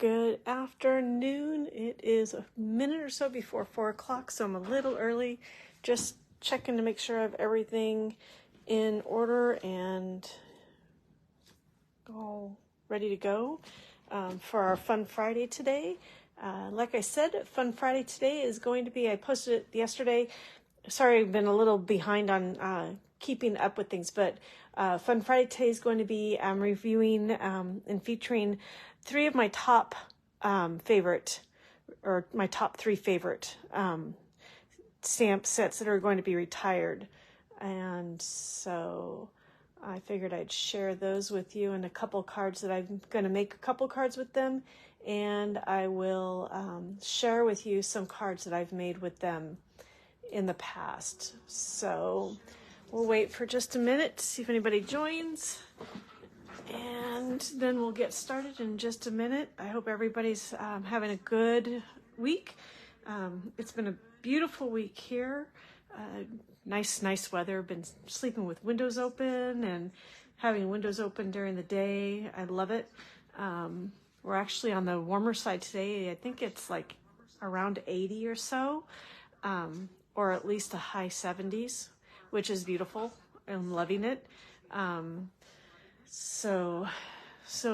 Good afternoon. It is a minute or so before 4 o'clock, so I'm a little early. Just checking to make sure I have everything in order and all ready to go for our Fun Friday today. Like I said, Fun Friday today is going to be, I posted it yesterday. Sorry, I've been a little behind on keeping up with things, but Fun Friday today is going to be reviewing and featuring three of my top favorite, or my top three favorite stamp sets that are going to be retired. And so I figured I'd share those with you, and a couple cards that I'm going to make a couple cards with them, and I will share with you some cards that I've made with them in the past. So we'll wait for just a minute to see if anybody joins, and then we'll get started in just a minute. I hope everybody's having a good week. It's been a beautiful week here. Nice weather. Been sleeping with windows open and having windows open during the day. I love it. We're actually on the warmer side today. I think it's like around 80 or so, or at least a high 70s, which is beautiful. I'm loving it. So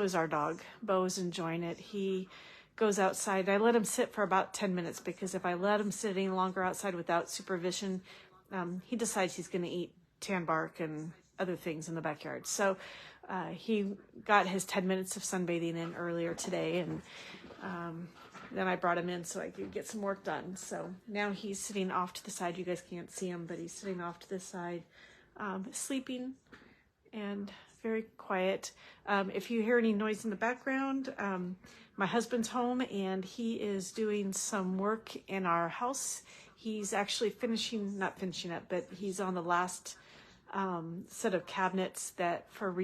is our dog. Bo's enjoying it. He goes outside. I let him sit for about 10 minutes because if I let him sit any longer outside without supervision, he decides he's going to eat tan bark and other things in the backyard. So he got his 10 minutes of sunbathing in earlier today, and then I brought him in so I could get some work done. So now he's sitting off to the side. You guys can't see him, but he's sitting off to the side, sleeping and very quiet. If you hear any noise in the background, my husband's home and he is doing some work in our house. He's actually not finishing up, but he's on the last set of cabinets that for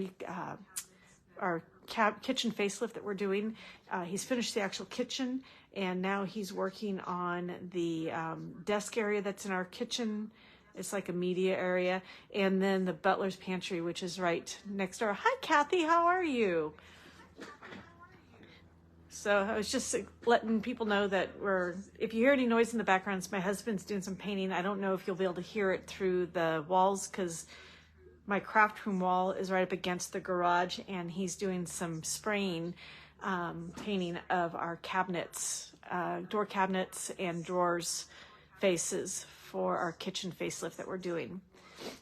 our kitchen facelift that we're doing. He's finished the actual kitchen, and now he's working on the desk area that's in our kitchen. It's like a media area, and then the butler's pantry, which is right next door. Hi, Kathy, how are you? So I was just letting people know that if you hear any noise in the background, it's my husband's doing some painting. I don't know if you'll be able to hear it through the walls because my craft room wall is right up against the garage, and he's doing some spraying, painting of our cabinets, door cabinets and drawers faces for our kitchen facelift that we're doing.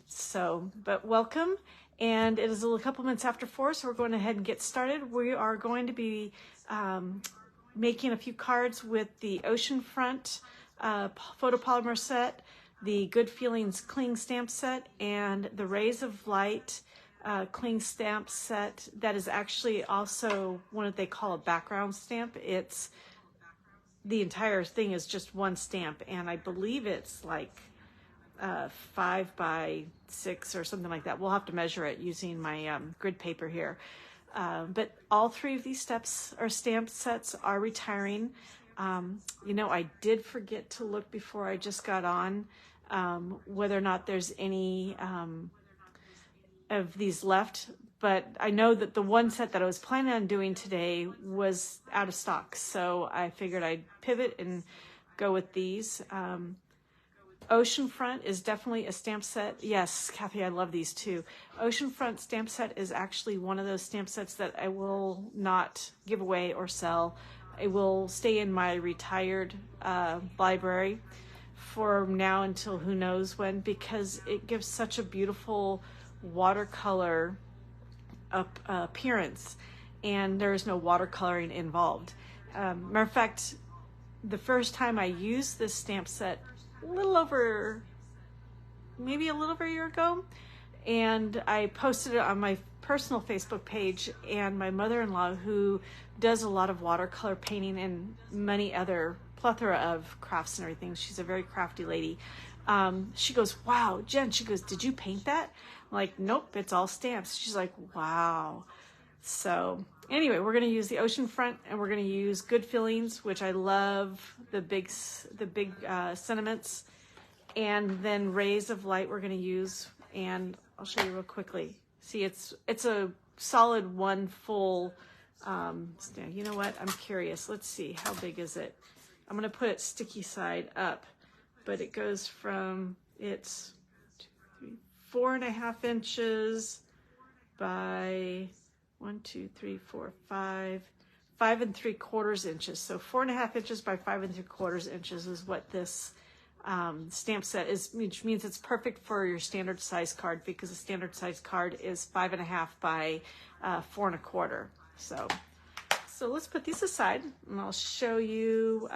So, but welcome. And it is a couple minutes after 4, so we're going ahead and get started. We are going to be making a few cards with the Oceanfront photopolymer set, the Good Feelings cling stamp set, and the Rays of Light cling stamp set. That is actually also what they call a background stamp. It's the entire thing is just one stamp, and I believe it's like 5 by 6 or something like that. We'll have to measure it using my grid paper here. But all three of these stamp sets are retiring. You know, I did forget to look before I just got on whether or not there's any of these left, but I know that the one set that I was planning on doing today was out of stock, so I figured I'd pivot and go with these. Oceanfront is definitely a stamp set. Yes, Kathy, I love these too. Oceanfront stamp set is actually one of those stamp sets that I will not give away or sell. It will stay in my retired library for now until who knows when, because it gives such a beautiful watercolor appearance, and there is no watercoloring involved. Matter of fact, the first time I used this stamp set maybe a little over a year ago, and I posted it on my personal Facebook page, and my mother-in-law, who does a lot of watercolor painting and many other plethora of crafts and everything, she's a very crafty lady, she goes, "Wow, Jen," she goes, "did you paint that?" I'm like, "Nope, it's all stamps." She's like, "Wow." So anyway, we're going to use the Oceanfront, and we're going to use Good Feelings, which I love, the big sentiments, and then Rays of Light we're going to use, and I'll show you real quickly. See, it's a solid one full You know what? I'm curious. Let's see. How big is it? I'm going to put it sticky side up, but it goes from, it's 4.5 inches by 5 3/4 inches. So 4.5 inches by 5 3/4 inches is what this stamp set is, which means it's perfect for your standard size card, because a standard size card is 5.5 by 4 1/4. So let's put these aside and I'll show you.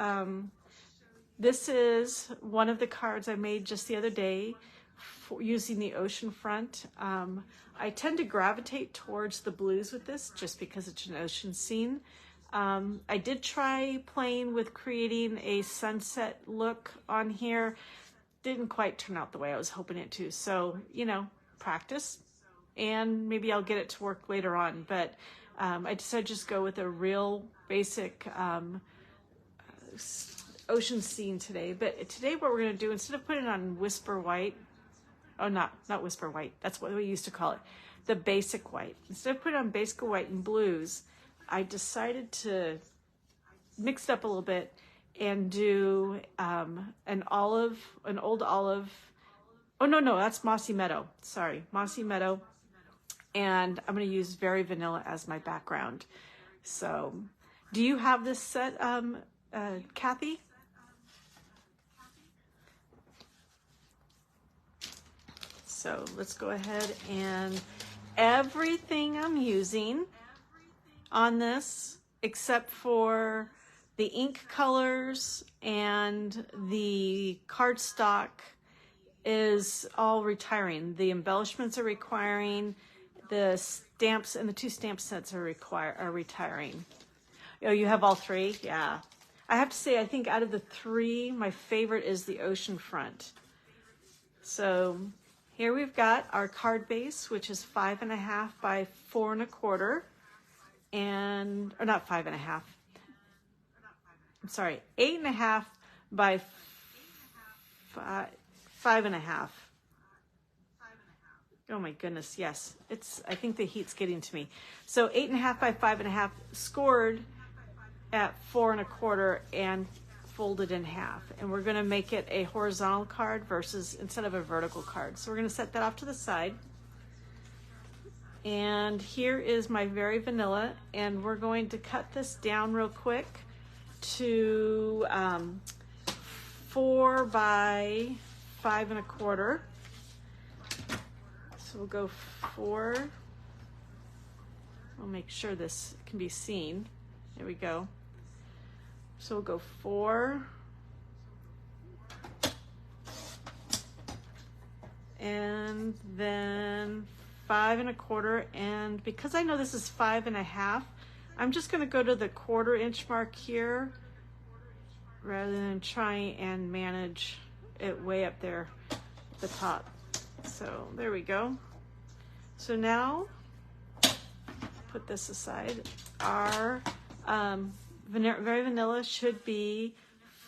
This is one of the cards I made just the other day using the Oceanfront. I tend to gravitate towards the blues with this just because it's an ocean scene. I did try playing with creating a sunset look on here. Didn't quite turn out the way I was hoping it to. So, you know, practice, and maybe I'll get it to work later on. But I decided to just go with a real basic ocean scene today. But today what we're going to do, instead of putting it on Whisper White, oh, not Whisper White, that's what we used to call it, the basic white. Instead of putting it on basic white and blues, I decided to mix it up a little bit and do an old olive. Oh, no, that's Mossy Meadow. Sorry, Mossy Meadow. And I'm going to use Very Vanilla as my background. So, do you have this set, Kathy? So let's go ahead, and everything I'm using on this, except for the ink colors and the cardstock, is all retiring. The embellishments are requiring. The stamps and the 2 stamp sets are retiring. Oh, you have all 3? Yeah. I have to say, I think out of the 3, my favorite is the Oceanfront. So here we've got our card base, which is 5.5 by 4 1/4, or not 5.5. I'm sorry, 8.5 by 5.5. Oh my goodness, yes. I think the heat's getting to me. So 8.5 by 5.5, scored at 4 1/4 and folded in half. And we're going to make it a horizontal card instead of a vertical card. So we're going to set that off to the side. And here is my Very Vanilla, and we're going to cut this down real quick to 4 by 5 1/4. So we'll go 4. I'll make sure this can be seen. There we go. So we'll go 4. And then 5 1/4. And because I know this is 5.5, I'm just going to go to the 1/4 inch mark here rather than try and manage it way up there at the top. So there we go. So now, put this aside. Our Very Vanilla should be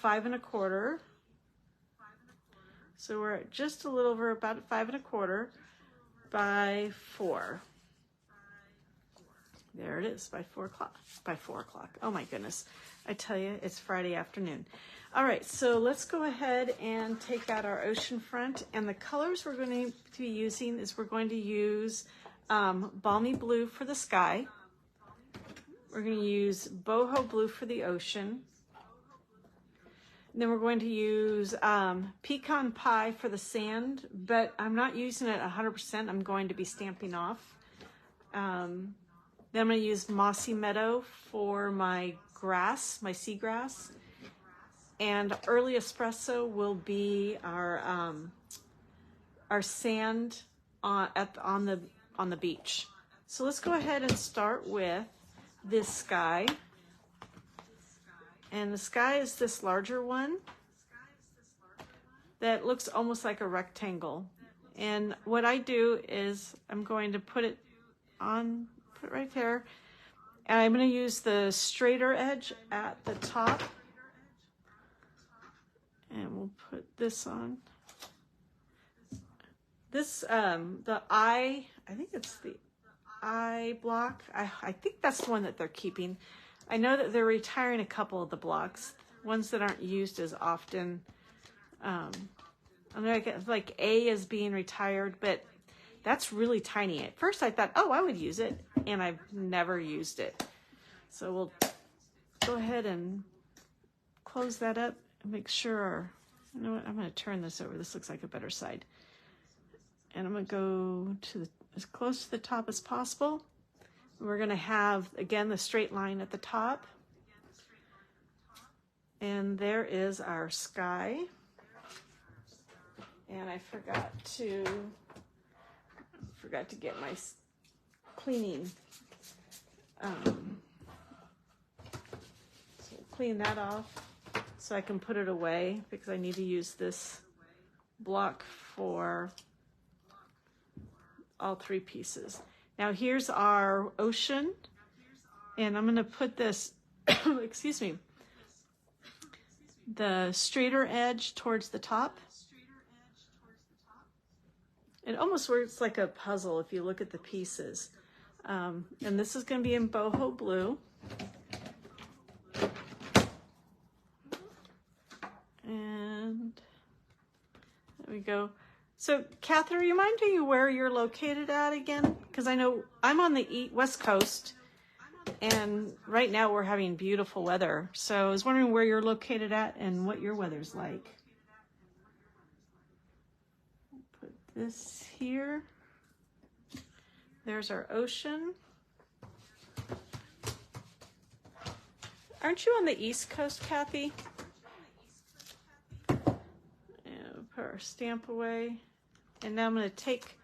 5 1/4. So we're at just a little over about 5 1/4 by 4. There it is, by 4 o'clock. By 4 o'clock. Oh my goodness. I tell you, it's Friday afternoon. All right, so let's go ahead and take out our Oceanfront. And the colors we're going to be using is we're going to use Balmy Blue for the sky. We're going to use Boho Blue for the ocean. And then we're going to use Pecan Pie for the sand, but I'm not using it 100%. I'm going to be stamping off. Then I'm going to use Mossy Meadow for my grass, my seagrass. And Early Espresso will be our sand on the beach. So let's go ahead and start with this sky. And the sky is this larger one that looks almost like a rectangle. And what I do is I'm going to put it right there. And I'm going to use the straighter edge at the top. And we'll put this on. This, the eye, I think it's the eye block. I think that's the one that they're keeping. I know that they're retiring a couple of the blocks, ones that aren't used as often. I know like A is being retired, but that's really tiny. At first I thought, oh, I would use it, and I've never used it. So we'll go ahead and close that up and make sure. You know what? I'm going to turn this over. This looks like a better side. And I'm going to go to as close to the top as possible. We're going to have, again, the straight line at the top. And there is our sky. And I forgot to get my cleaning. So clean that off so I can put it away, because I need to use this block for all 3 pieces. Now here's our ocean, and I'm going to put this, excuse me, the straighter edge towards the top. It almost works like a puzzle if you look at the pieces. And this is going to be in Boho blue. And there we go. So, Catherine, remind me where you're located at again? Because I know I'm on the West Coast, and right now we're having beautiful weather. So I was wondering where you're located at and what your weather's like. Put this here. There's our ocean. Aren't you on the East Coast, Kathy? Put our stamp away. And now I'm going to take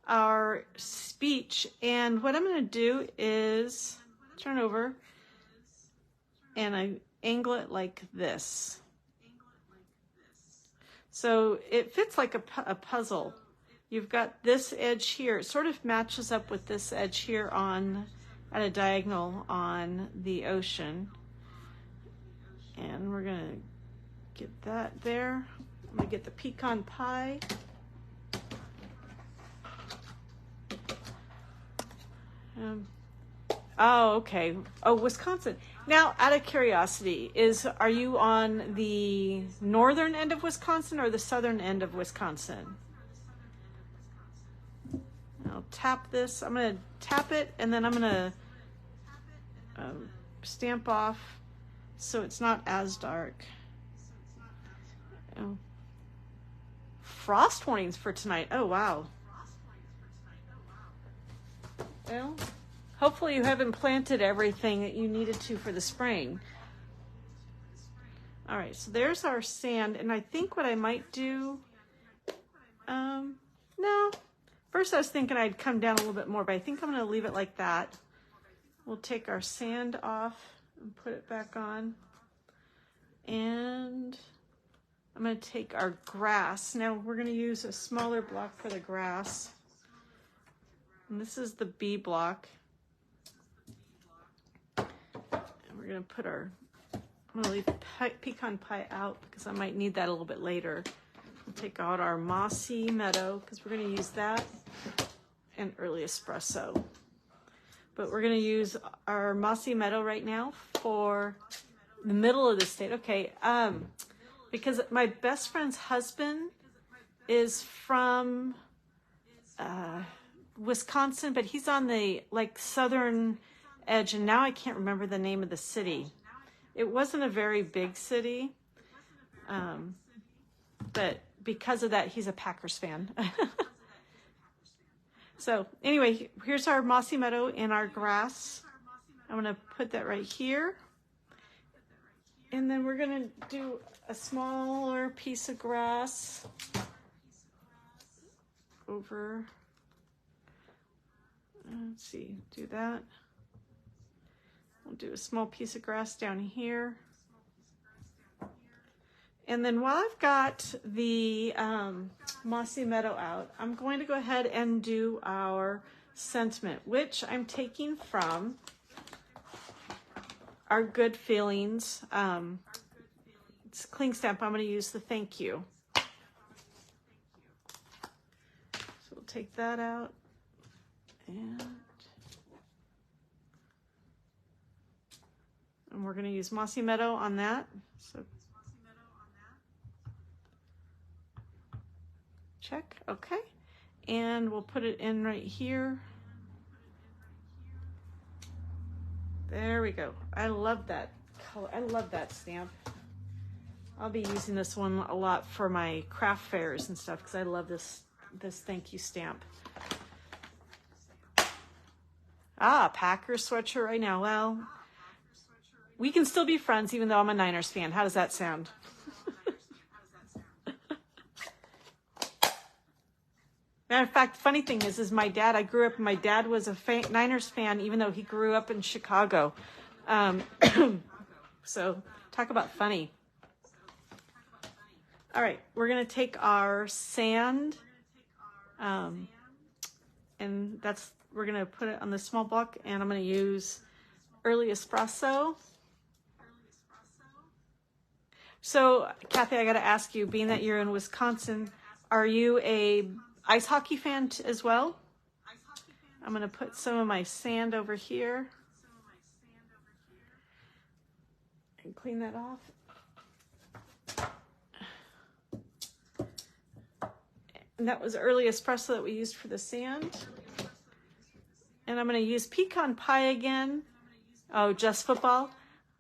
our speech, and what I'm going to do is turn over and I angle it like this. So it fits like a puzzle. You've got this edge here. It sort of matches up with this edge here on at a diagonal on the ocean. And we're going to get that there. I'm going to get the pecan pie. Oh, okay. Oh, Wisconsin. Now, out of curiosity, are you on the northern end of Wisconsin or the southern end of Wisconsin? I'll tap this. I'm going to tap it, and then I'm going to stamp off so it's not as dark. Oh. Frost warnings for tonight. Oh, wow. Well, hopefully you haven't planted everything that you needed to for the spring. All right, so there's our sand, and I think what I might do, no. First I was thinking I'd come down a little bit more, but I think I'm going to leave it like that. We'll take our sand off and put it back on. And I'm going to take our grass. Now we're going to use a smaller block for the grass. And this is the B block. And we're going to put I'm going to leave pecan pie out because I might need that a little bit later. We'll take out our mossy meadow because we're going to use that and early espresso. But we're going to use our mossy meadow right now for the middle of the state. Okay, because my best friend's husband is from Wisconsin, but he's on the southern edge, and now I can't remember the name of the city. It wasn't a very big city, but because of that, he's a Packers fan. So anyway, here's our mossy meadow and our grass. I'm going to put that right here. And then we're going to do a smaller piece of grass over. Let's see, do that. We'll do a small piece of grass down here. And then while I've got the mossy meadow out, I'm going to go ahead and do our sentiment, which I'm taking from our Good Feelings. It's a cling stamp. I'm going to use the thank you. So we'll take that out. And And we're going to use Mossy Meadow on that. So check, okay. And we'll put it in right here. There we go. I love that color. I love that stamp. I'll be using this one a lot for my craft fairs and stuff because I love this thank you stamp. Ah, Packers sweatshirt right now. Well, we can still be friends even though I'm a Niners fan. How does that sound? Matter of fact, funny thing is my dad, my dad was a Niners fan even though he grew up in Chicago. So talk about funny. All right, we're going to take our sand, and we're going to put it on the small block, and I'm going to use Early Espresso. So, Kathy, I got to ask you, being that you're in Wisconsin, are you a ice hockey fan as well? I'm going to put some of my sand over here and clean that off. And that was Early Espresso that we used for the sand. And I'm going to use Pecan Pie again. Oh, just football?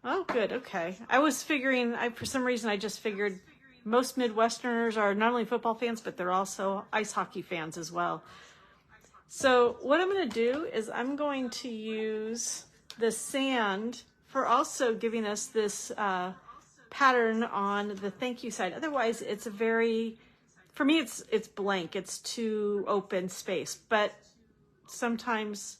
Oh, good. Okay. I was figuring, for some reason, I just figured most Midwesterners are not only football fans, but they're also ice hockey fans as well. So what I'm going to do is I'm going to use the sand for also giving us this pattern on the thank you side. Otherwise, it's a very... For me, it's blank. It's too open space. But sometimes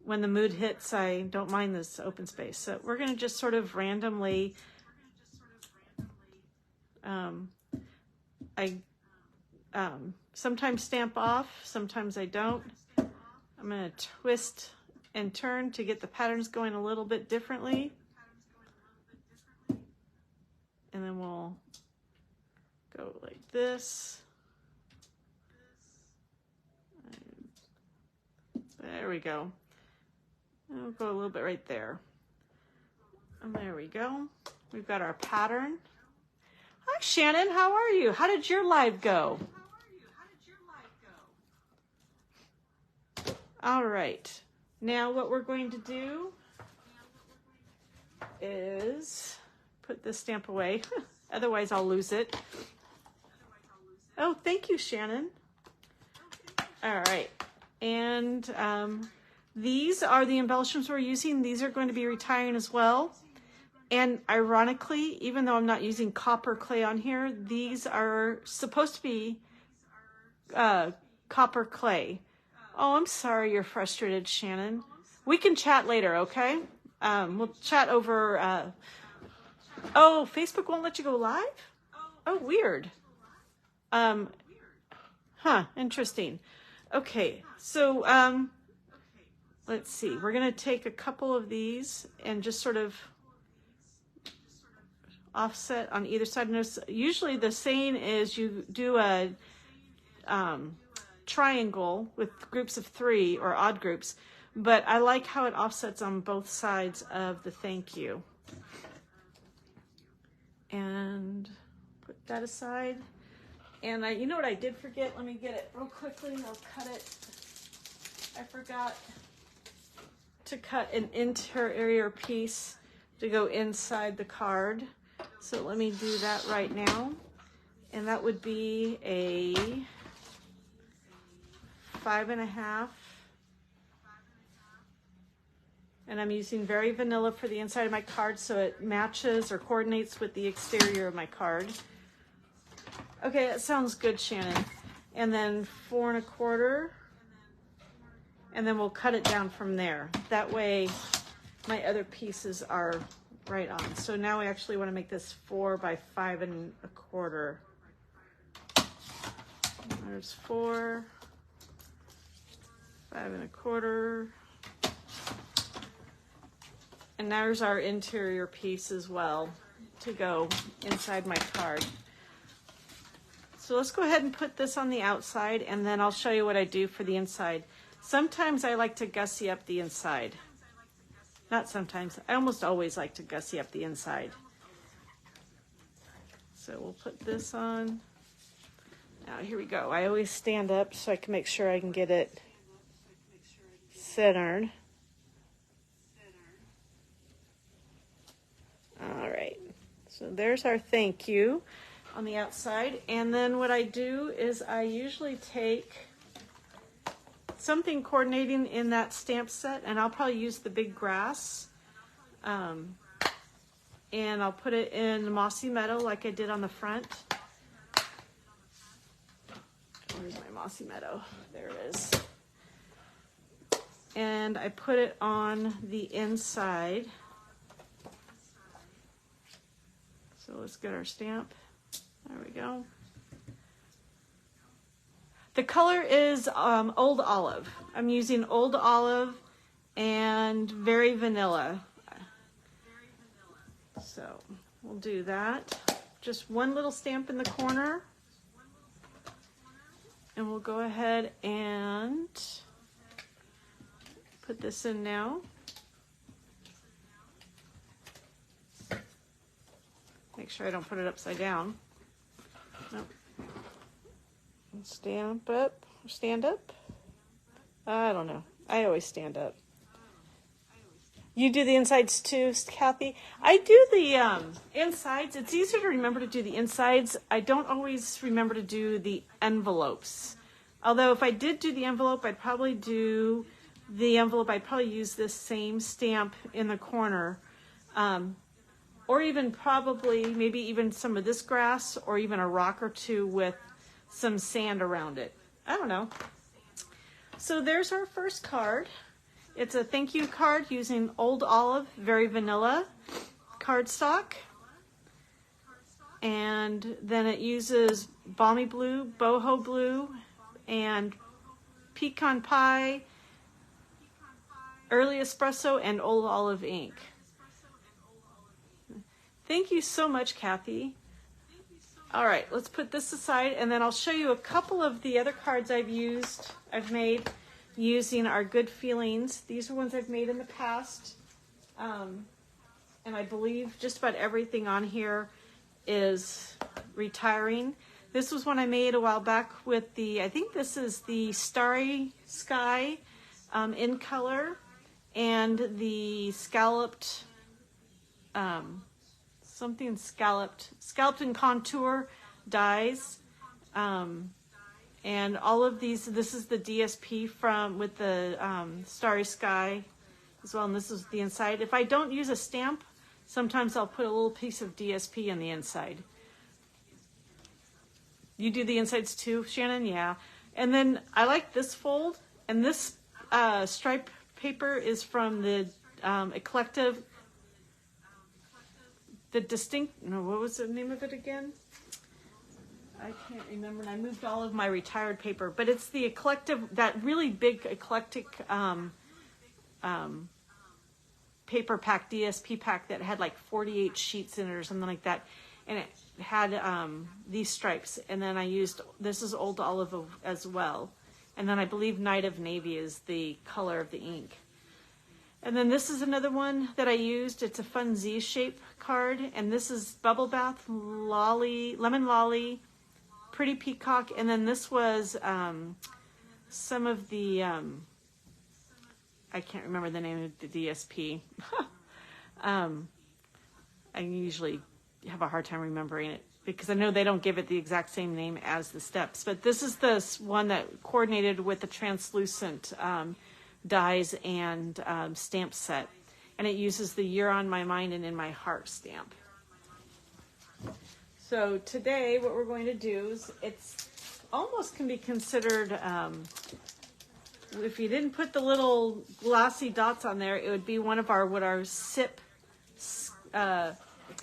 when the mood hits, I don't mind this open space. So we're going to just sort of randomly, sometimes stamp off, sometimes I don't. I'm going to twist and turn to get the patterns going a little bit differently. And then we'll go like this. There we go. We'll go a little bit right there. And there we go. We've got our pattern. Hi, Shannon. How are you? How did your live go? All right. Now what we're going to do is put this stamp away. Otherwise, I'll lose it. Oh, thank you, Shannon. All right. And these are the embellishments we're using. These are going to be retiring as well. And ironically, even though I'm not using copper clay on here, these are supposed to be copper clay. Oh, I'm sorry you're frustrated, Shannon. We can chat later, okay? We'll chat over... Oh, Facebook won't let you go live? Oh, weird. Interesting. Okay, so let's see. We're going to take a couple of these and just sort of offset on either side. Notice, usually the saying is you do a triangle with groups of 3 or odd groups, but I like how it offsets on both sides of the thank you. And put that aside. And you know what I did forget? Let me get it real quickly. I'll cut it. I forgot to cut an interior piece to go inside the card. So let me do that right now. And that would be a 5.5. And I'm using Very Vanilla for the inside of my card so it matches or coordinates with the exterior of my card. Okay, that sounds good, Shannon. And then 4.25. And then we'll cut it down from there. That way my other pieces are right on. So now we actually want to make this 4 by 5.25. There's 4, 5.25. And there's our interior piece as well to go inside my card. So let's go ahead and put this on the outside, and then I'll show you what I do for the inside. Sometimes I like to gussy up the inside. Not sometimes. I almost always like to gussy up the inside. So we'll put this on. Now here we go. I always stand up so I can make sure I can get it centered. All right. So there's our thank you on the outside. And then what I do is I usually take something coordinating in that stamp set, and I'll probably use the big grass. And I'll put it in mossy meadow like I did on the front. Where's my mossy meadow? There it is. And I put it on the inside. So let's get our stamp. There we go. The color is Old Olive. I'm using Old Olive and Very Vanilla. So we'll do that. Just one little stamp in the corner. And we'll go ahead and put this in now. Make sure I don't put it upside down. Nope. Stamp up, stand up. I don't know. I always stand up. You do the insides too, Kathy? I do the insides. It's easier to remember to do the insides. I don't always remember to do the envelopes. Although if I did do the envelope, I'd probably do the envelope. I'd probably use this same stamp in the corner. Or even probably maybe even some of this grass or even a rock or two with some sand around it. I don't know. So there's our first card. It's a thank you card using Old Olive, Very Vanilla cardstock. And then it uses Balmy Blue, Boho Blue, and Pecan Pie, Early Espresso, and Old Olive ink. Thank you so much, Kathy. All right, let's put this aside, and then I'll show you a couple of the other cards I've made using our Good Feelings. These are ones I've made in the past. And I believe just about everything on here is retiring. This was one I made a while back with the, I think this is the Starry Sky in color, and the scalloped, something scalloped and contour dies. And all of these, this is the DSP with the Starry Sky as well, and this is the inside. If I don't use a stamp, sometimes I'll put a little piece of DSP on the inside. You do the insides too, Shannon? Yeah. And then I like this fold, and this stripe paper is from the Eclective, what was the name of it again? I can't remember, and I moved all of my retired paper, but it's the Eclective, that really big eclectic paper pack, DSP pack that had like 48 sheets in it or something like that, and it had these stripes, and then I used, this is Old Olive as well, and then I believe Night of Navy is the color of the ink. And then this is another one that I used. It's a fun Z shape card, and this is Bubble Bath, Lemon Lolly, Pretty Peacock, and then this was some of the, I can't remember the name of the DSP. I usually have a hard time remembering it because I know they don't give it the exact same name as the steps, but this is the one that coordinated with the translucent dies and stamp set, and it uses the You're on My Mind and In My Heart stamp. So today what we're going to do is, it's almost can be considered, if you didn't put the little glossy dots on there, it would be one of our SIP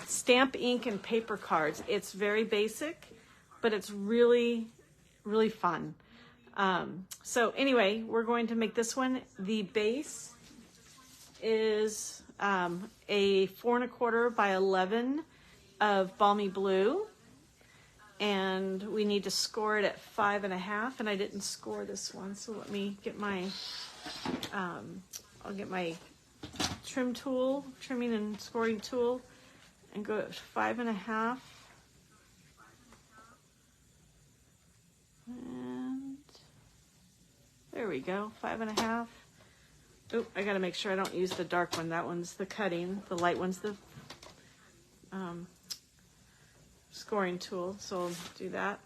stamp ink and paper cards. It's very basic, but it's really, really fun. So anyway, we're going to make this one. The base is a 4 1/4 by 11 of Balmy Blue, and we need to score it at 5 1/2, and I didn't score this one, so let me get my I'll get my trim tool, trimming and scoring tool, and go 5.5. And there we go, 5.5. Oh, I gotta make sure I don't use the dark one. That one's the cutting. The light one's the scoring tool. So I'll do that.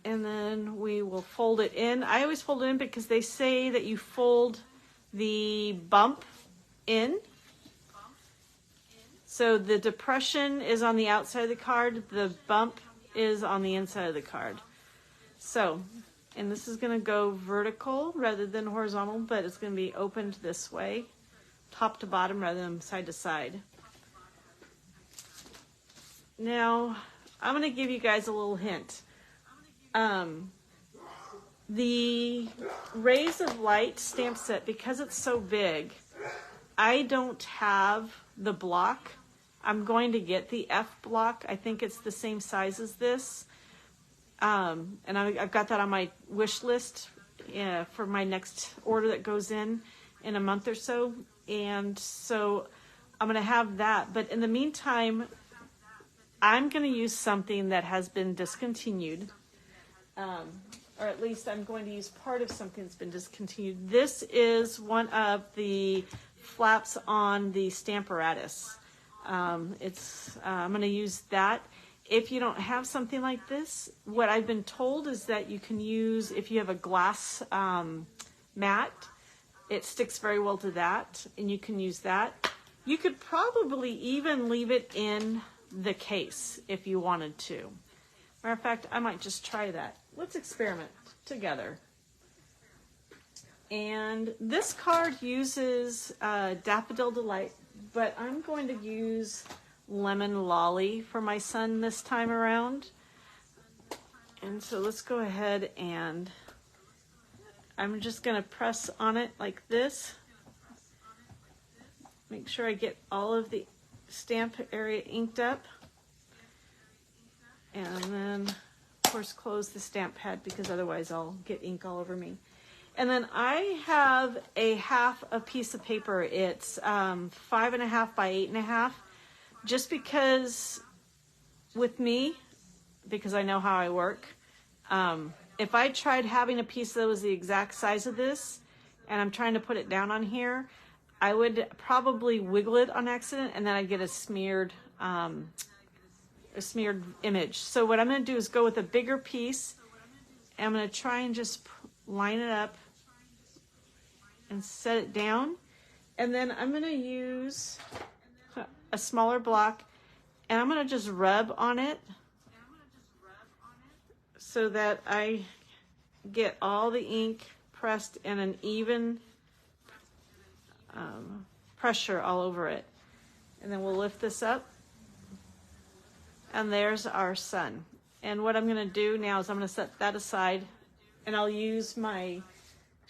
And then we will fold it in. I always fold it in because they say that you fold the bump in. So the depression is on the outside of the card. The bump is on the inside of the card. So, and this is going to go vertical rather than horizontal, but it's going to be opened this way, top to bottom rather than side to side. Now, I'm going to give you guys a little hint. The Rays of Light stamp set, because it's so big, I don't have the block. I'm going to get the F block. I think it's the same size as this. And I've got that on my wish list for my next order that goes in a month or so. And so I'm going to have that. But in the meantime, I'm going to use something that has been discontinued. Or at least I'm going to use part of something that's been discontinued. This is one of the flaps on the Stamparatus. I'm going to use that. If you don't have something like this, what I've been told is that you can use, if you have a glass mat, it sticks very well to that, and you can use that. You could probably even leave it in the case if you wanted to. Matter of fact, I might just try that. Let's experiment together. And this card uses Daffodil Delight, but I'm going to use Lemon Lolly for my son this time around. And so let's go ahead and I'm just going to press on it like this. Make sure I get all of the stamp area inked up. And then, of course, close the stamp pad because otherwise I'll get ink all over me. And then I have a piece of paper. It's 5.5 by 8.5. Just because with me, because I know how I work, if I tried having a piece that was the exact size of this and I'm trying to put it down on here, I would probably wiggle it on accident and then I'd get a smeared image. So what I'm going to do is go with a bigger piece. And I'm going to try and just line it up and set it down. And then I'm going to use a smaller block and I'm going to just rub on it so that I get all the ink pressed in an even pressure all over it. And then we'll lift this up. And there's our sun. And what I'm going to do now is I'm going to set that aside and I'll use my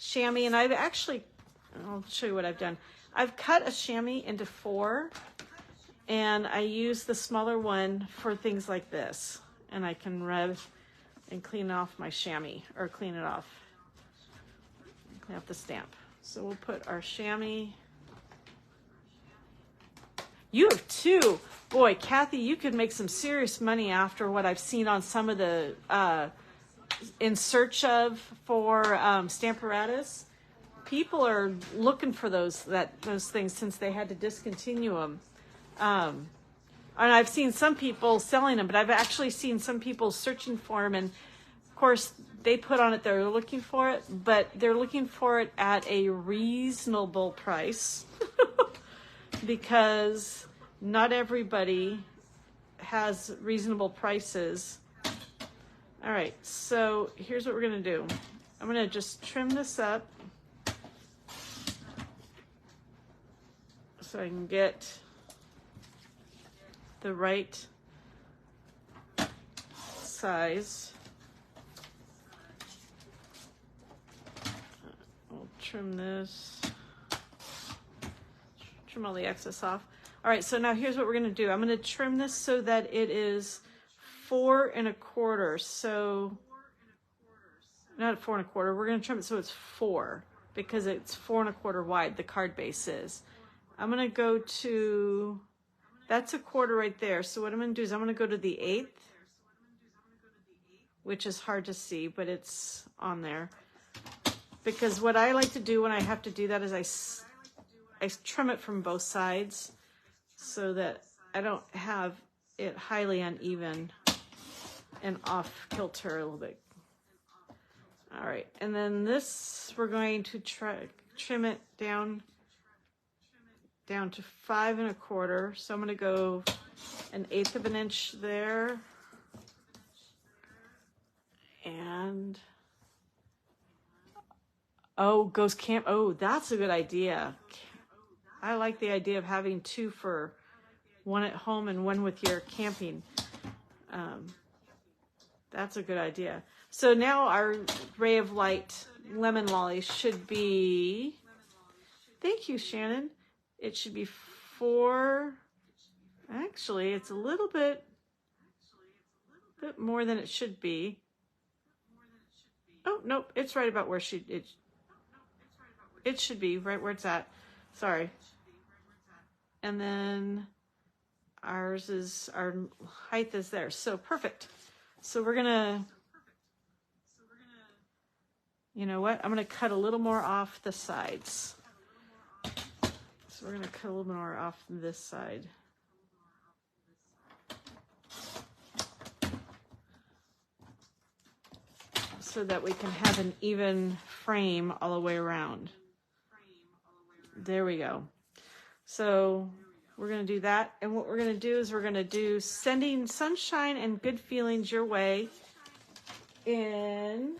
chamois. And I'll show you what I've done. I've cut a chamois into 4 and I use the smaller one for things like this. And I can rub and clean off my chamois, or clean it off. Clean off the stamp. So we'll put our chamois. You have 2. Boy, Kathy, you could make some serious money after what I've seen on some of the in search of for Stamparatus. People are looking for those things since they had to discontinue them. And I've seen some people selling them, but I've actually seen some people searching for them. And of course, they put on it they're looking for it, but they're looking for it at a reasonable price because not everybody has reasonable prices. All right, so here's what we're gonna do. I'm gonna just trim this up so I can get the right size. I'll trim this, trim all the excess off. All right, so now here's what we're gonna do. I'm gonna trim this so that it is 4 1/4. So, not 4 1/4, we're gonna trim it so it's 4. because it's 4 1/4 wide, the card base is. I'm gonna go to, that's a quarter right there. So what I'm gonna do is I'm gonna go to the 1/8, which is hard to see, but it's on there. Because what I like to do when I have to do that is I trim it from both sides so that I don't have it highly uneven and off kilter a little bit. All right, and then this, we're going to trim it down to 5 1/4. So I'm gonna go 1/8 of an inch there. And, oh, goes camp. Oh, that's a good idea. I like the idea of having 2 for one at home and one with your camping. That's a good idea. So now our Ray of Light lemon lolly should be, thank you, Shannon. It should be 4, actually, it's a little bit more than it should be. Oh, nope, it's right about where it should be, right where it's at. Sorry. And then our height is there. So perfect. So we're gonna, you know what? I'm gonna cut a little more off the sides. So we're gonna cut a little more off this side. So that we can have an even frame all the way around. There we go. So we're going to do that. And what we're going to do is we're going to do Sending Sunshine and Good Feelings Your Way in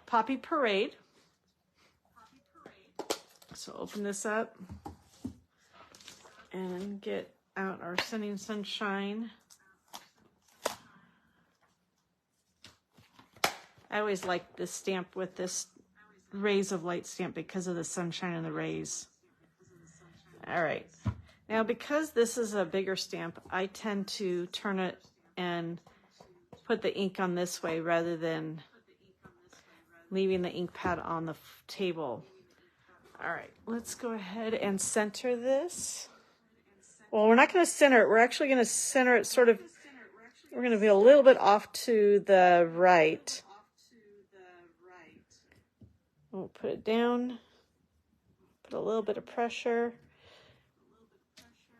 Poppy Parade. So open this up and get out our Sending Sunshine. I always like this stamp with this Rays of Light stamp because of the sunshine and the rays. All right. Now, because this is a bigger stamp, I tend to turn it and put the ink on this way rather than leaving the ink pad on the table. All right, let's go ahead and center this. Well, we're not going to center it. We're actually going to center it sort of, we're going to be a little bit off to the right. We'll put it down, put a little bit of pressure,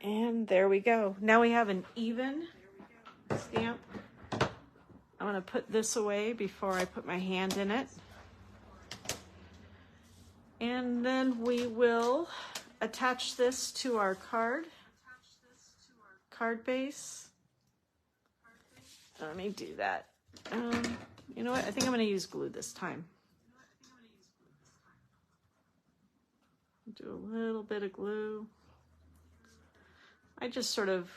and there we go. Now we have an even stamp. I'm going to put this away before I put my hand in it. And then we will attach this to our card base. Let me do that. You know what? I think I'm going to use glue this time. Do a little bit of glue. I just sort of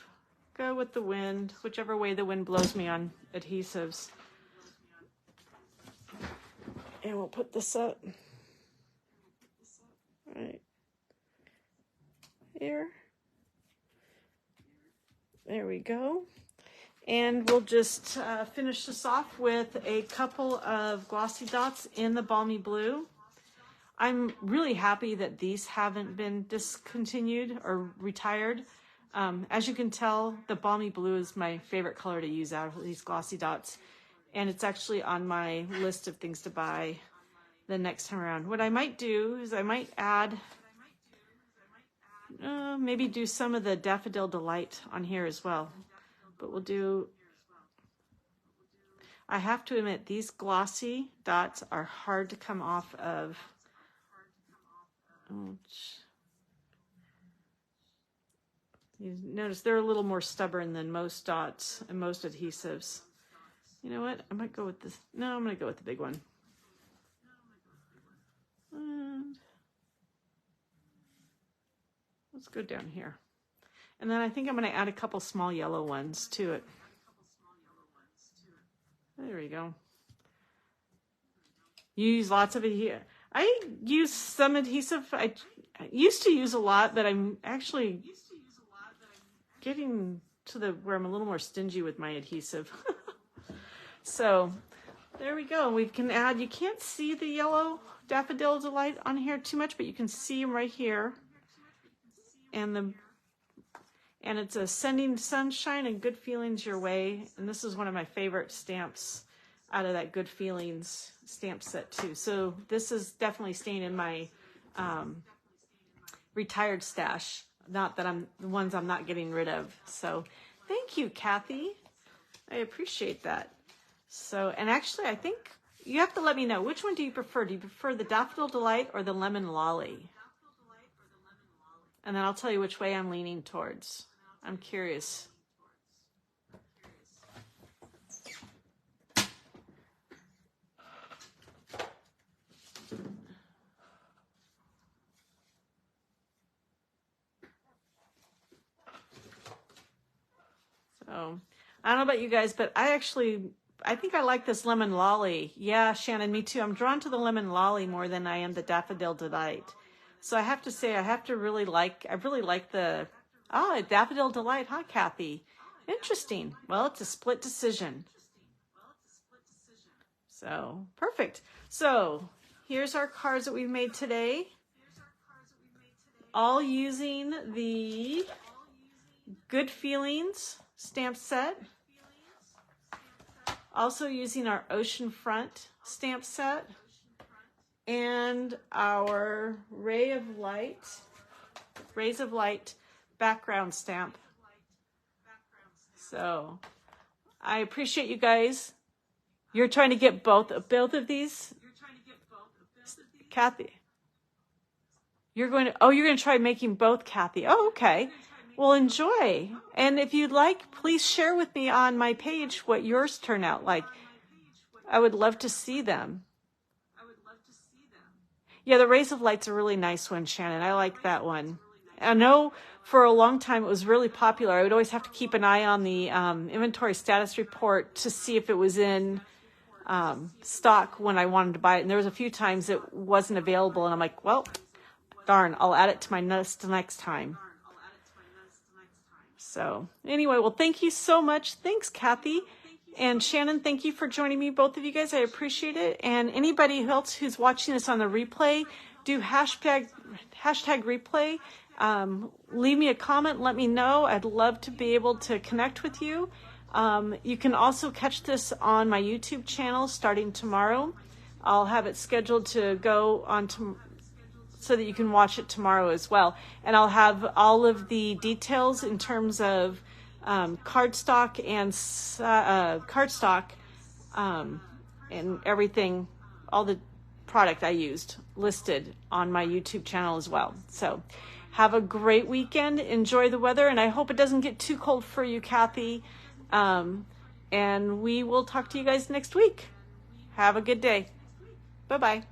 go with the wind, whichever way the wind blows me on adhesives. And we'll put this up right here. There we go. And we'll just finish this off with a couple of glossy dots in the Balmy Blue. I'm really happy that these haven't been discontinued or retired. As you can tell, the Balmy Blue is my favorite color to use out of these glossy dots. And it's actually on my list of things to buy the next time around. What I might do is I might add, maybe do some of the Daffodil Delight on here as well. But we'll do, I have to admit, these glossy dots are hard to come off of. You notice they're a little more stubborn than most dots and most adhesives. You know what? I might go with this. No, I'm going to go with the big one. And let's go down here. And then I think I'm going to add a couple small yellow ones to it. There we go. You use lots of adhesive. I use some adhesive. I used to use a lot, but I'm actually getting to where I'm a little more stingy with my adhesive. So there we go. We can add, you can't see the yellow Daffodil Delight on here too much, but you can see them right here. And it's a Sending Sunshine and Good Feelings Your Way. And this is one of my favorite stamps out of that Good Feelings stamp set too. So this is definitely staying in my retired stash. Not that the ones I'm not getting rid of. So thank you, Kathy. I appreciate that. So, and actually I think you have to let me know, which one do you prefer? Do you prefer the Daffodil Delight or the Lemon Lolly? And then I'll tell you which way I'm leaning towards. I'm curious. So, I don't know about you guys, but I think I like this Lemon Lolly. Yeah, Shannon, me too. I'm drawn to the Lemon Lolly more than I am the Daffodil Delight. So I have to say, I really like the, Daffodil Delight, huh, Kathy? Interesting. Well, it's a split decision. So, perfect. So, here's our cards that we've made today. All using the Good Feelings stamp set. Also using our Oceanfront stamp set. And our Rays of Light background stamp. So I appreciate you guys. You're trying to get both of these? Kathy. You're going to try making both, Kathy. Oh, okay. Well, enjoy. And if you'd like, please share with me on my page what yours turn out like. I would love to see them. Yeah, the Rays of Light's a really nice one, Shannon. I like that one. I know for a long time it was really popular. I would always have to keep an eye on the inventory status report to see if it was in stock when I wanted to buy it. And there was a few times it wasn't available. And I'm like, well, darn, I'll add it to my list next time. So anyway, well, thank you so much. Thanks, Kathy. And Shannon, thank you for joining me, both of you guys. I appreciate it. And anybody else who's watching this on the replay, do hashtag replay. Leave me a comment. Let me know. I'd love to be able to connect with you. You can also catch this on my YouTube channel starting tomorrow. I'll have it scheduled to go on so that you can watch it tomorrow as well. And I'll have all of the details in terms of cardstock and everything, all the product I used listed on my YouTube channel as well. So have a great weekend. Enjoy the weather. And I hope it doesn't get too cold for you, Kathy. And we will talk to you guys next week. Have a good day. Bye-bye.